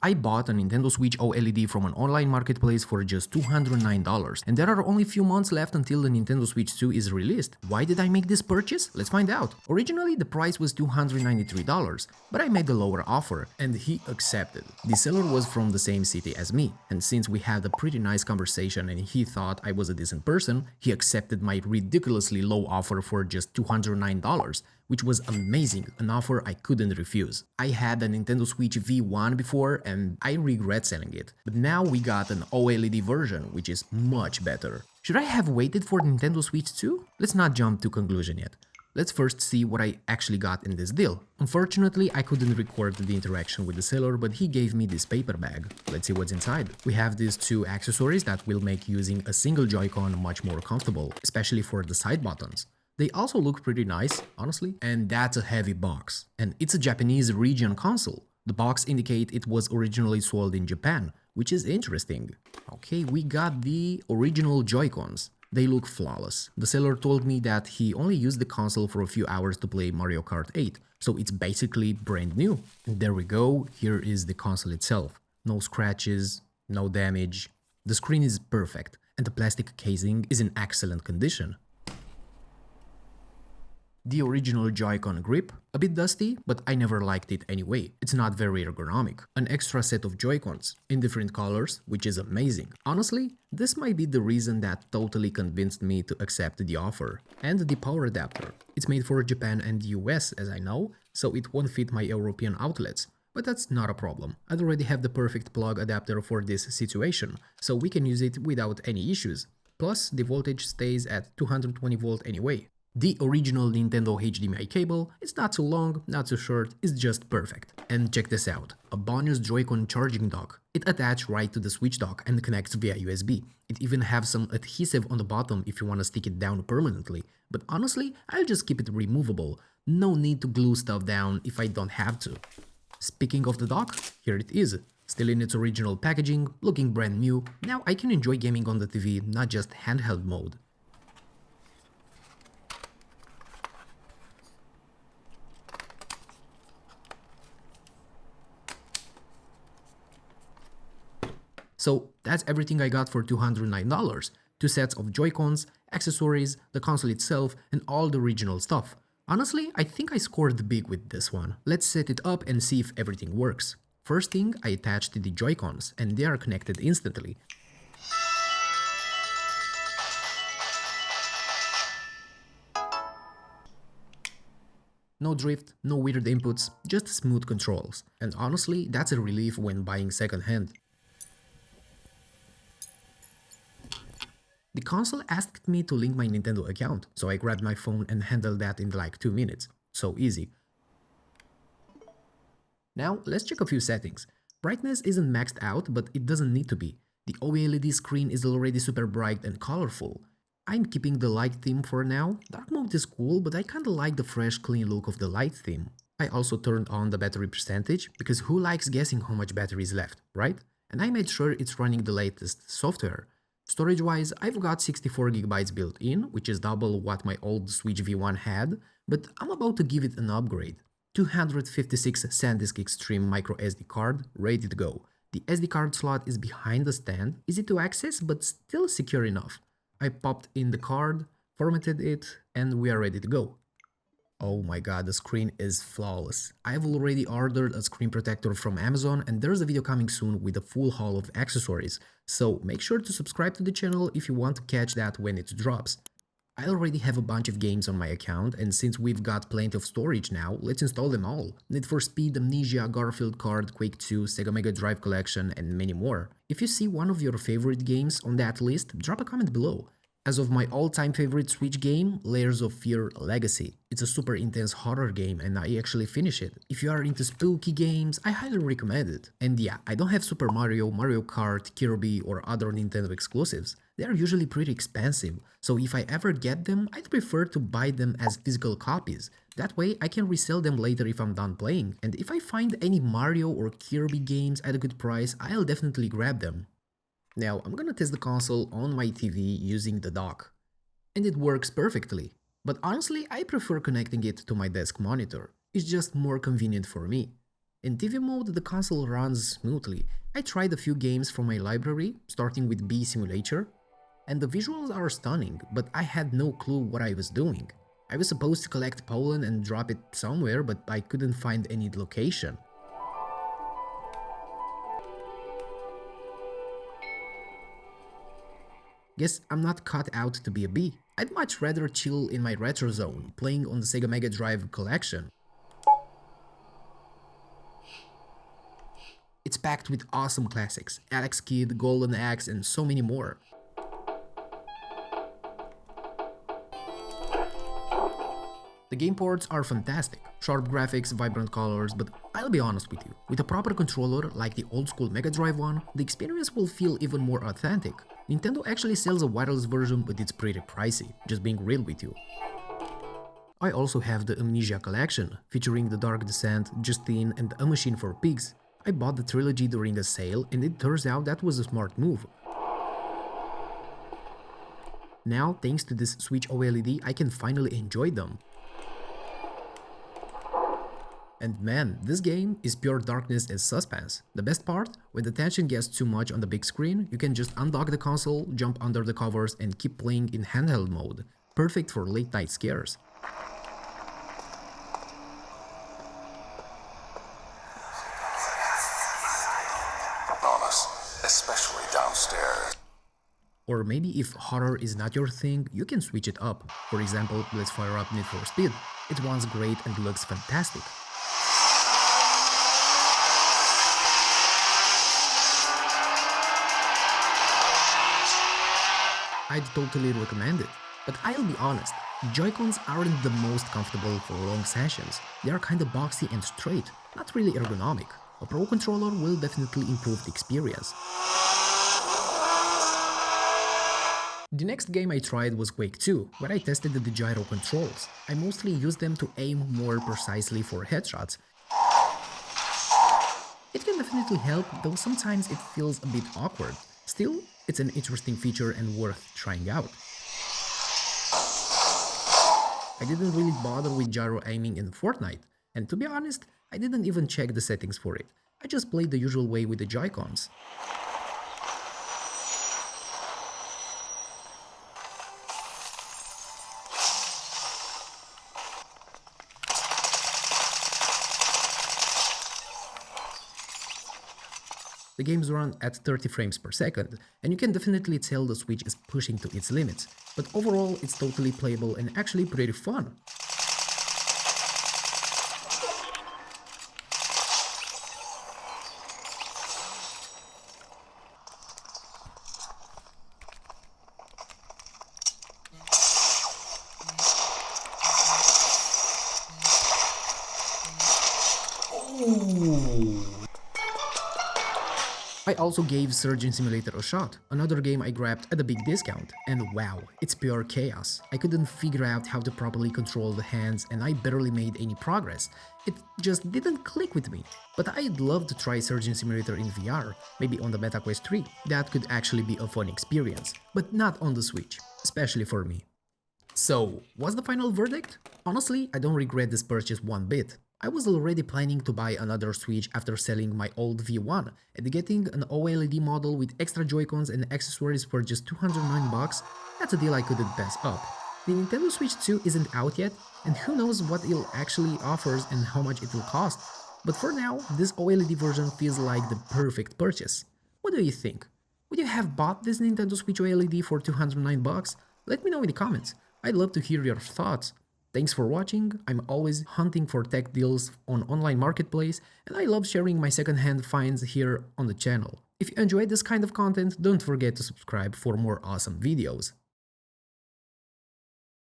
I bought a Nintendo Switch OLED from an online marketplace for just $209, and there are only few months left until the Nintendo Switch 2 is released. Why did I make this purchase? Let's find out. Originally, the price was $293, but I made a lower offer, and he accepted. The seller was from the same city as me, and since we had a pretty nice conversation and he thought I was a decent person, he accepted my ridiculously low offer for just $209, which was amazing, an offer I couldn't refuse. I had a Nintendo Switch V1 before and I regret selling it, but now we got an OLED version, which is much better. Should I have waited for Nintendo Switch 2? Let's not jump to conclusion yet. Let's first see what I actually got in this deal. Unfortunately, I couldn't record the interaction with the seller, but he gave me this paper bag. Let's see what's inside. We have these two accessories that will make using a single Joy-Con much more comfortable, especially for the side buttons. They also look pretty nice, honestly, and that's a heavy box. And it's a Japanese region console. The box indicates it was originally sold in Japan, which is interesting. Okay, we got the original Joy-Cons. They look flawless. The seller told me that he only used the console for a few hours to play Mario Kart 8, so it's basically brand new. And there we go, here is the console itself. No scratches, no damage. The screen is perfect, and the plastic casing is in excellent condition. The original Joy-Con grip, a bit dusty, but I never liked it anyway. It's not very ergonomic. An extra set of Joy-Cons, in different colors, which is amazing. Honestly, this might be the reason that totally convinced me to accept the offer. And the power adapter. It's made for Japan and the US, as I know, so it won't fit my European outlets. But that's not a problem. I already have the perfect plug adapter for this situation, so we can use it without any issues. Plus, the voltage stays at 220 volt anyway. The original Nintendo HDMI cable is not too long, not too short, it's just perfect. And check this out, a bonus Joy-Con charging dock. It attaches right to the Switch dock and connects via USB. It even has some adhesive on the bottom if you want to stick it down permanently. But honestly, I'll just keep it removable. No need to glue stuff down if I don't have to. Speaking of the dock, here it is. Still in its original packaging, looking brand new. Now I can enjoy gaming on the TV, not just handheld mode. So that's everything I got for $209. 2 sets of Joy-Cons, accessories, the console itself, and all the original stuff. Honestly, I think I scored big with this one. Let's set it up and see if everything works. First thing, I attached the Joy-Cons, and they are connected instantly. No drift, no weird inputs, just smooth controls. And honestly, that's a relief when buying secondhand. The console asked me to link my Nintendo account, so I grabbed my phone and handled that in like 2 minutes. So easy. Now, let's check a few settings. Brightness isn't maxed out, but it doesn't need to be. The OLED screen is already super bright and colorful. I'm keeping the light theme for now. Dark mode is cool, but I kinda like the fresh, clean look of the light theme. I also turned on the battery percentage, because who likes guessing how much battery is left, right? And I made sure it's running the latest software. Storage-wise, I've got 64GB built in, which is double what my old Switch V1 had, but I'm about to give it an upgrade. 256 SanDisk Extreme microSD card, ready to go. The SD card slot is behind the stand, easy to access but still secure enough. I popped in the card, formatted it, and we are ready to go. Oh my god, the screen is flawless. I've already ordered a screen protector from Amazon and there's a video coming soon with a full haul of accessories, so make sure to subscribe to the channel if you want to catch that when it drops. I already have a bunch of games on my account, and since we've got plenty of storage now, let's install them all. Need for Speed, Amnesia, Garfield Kart, Quake 2, Sega Mega Drive Collection, and many more. If you see one of your favorite games on that list, drop a comment below. As of my all-time favorite Switch game, Layers of Fear Legacy. It's a super intense horror game and I actually finished it. If you are into spooky games, I highly recommend it. And yeah, I don't have Super Mario, Mario Kart, Kirby or other Nintendo exclusives. They are usually pretty expensive, so if I ever get them, I'd prefer to buy them as physical copies. That way I can resell them later if I'm done playing. And if I find any Mario or Kirby games at a good price, I'll definitely grab them. Now, I'm gonna test the console on my TV using the dock. And it works perfectly. But honestly, I prefer connecting it to my desk monitor. It's just more convenient for me. In TV mode, the console runs smoothly. I tried a few games from my library, starting with Bee Simulator, and the visuals are stunning, but I had no clue what I was doing. I was supposed to collect pollen and drop it somewhere, but I couldn't find any location. Guess I'm not cut out to be a bee. I'd much rather chill in my retro zone, playing on the Sega Mega Drive collection. It's packed with awesome classics, Alex Kidd, Golden Axe, and so many more. The game ports are fantastic, sharp graphics, vibrant colors, but I'll be honest with you, with a proper controller like the old school Mega Drive one, the experience will feel even more authentic. Nintendo actually sells a wireless version, but it's pretty pricey, just being real with you. I also have the Amnesia collection, featuring The Dark Descent, Justine, and A Machine for Pigs. I bought the trilogy during a sale, and it turns out that was a smart move. Now, thanks to this Switch OLED, I can finally enjoy them. And man, this game is pure darkness and suspense. The best part? When the tension gets too much on the big screen, you can just undock the console, jump under the covers and keep playing in handheld mode. Perfect for late night scares. Especially downstairs. Or maybe if horror is not your thing, you can switch it up. For example, let's fire up Need for Speed. It runs great and looks fantastic. I'd totally recommend it. But I'll be honest, the Joy-Cons aren't the most comfortable for long sessions. They are kinda boxy and straight, not really ergonomic. A Pro controller will definitely improve the experience. The next game I tried was Quake 2, where I tested the gyro controls. I mostly used them to aim more precisely for headshots. It can definitely help, though sometimes it feels a bit awkward. Still, it's an interesting feature and worth trying out. I didn't really bother with gyro aiming in Fortnite, and to be honest, I didn't even check the settings for it. I just played the usual way with the Joy-Cons. The games run at 30 frames per second, and you can definitely tell the Switch is pushing to its limits, but overall it's totally playable and actually pretty fun. I also gave Surgeon Simulator a shot, another game I grabbed at a big discount, and wow, it's pure chaos. I couldn't figure out how to properly control the hands and I barely made any progress. It just didn't click with me. But I'd love to try Surgeon Simulator in VR, maybe on the Meta Quest 3. That could actually be a fun experience, but not on the Switch, especially for me. So, what's the final verdict? Honestly, I don't regret this purchase one bit. I was already planning to buy another Switch after selling my old V1, and getting an OLED model with extra Joy-Cons and accessories for just $209, that's a deal I couldn't pass up. The Nintendo Switch 2 isn't out yet, and who knows what it actually offers and how much it will cost. But for now, this OLED version feels like the perfect purchase. What do you think? Would you have bought this Nintendo Switch OLED for $209? Let me know in the comments. I'd love to hear your thoughts. Thanks for watching. I'm always hunting for tech deals on online marketplace, and I love sharing my secondhand finds here on the channel. If you enjoyed this kind of content, don't forget to subscribe for more awesome videos.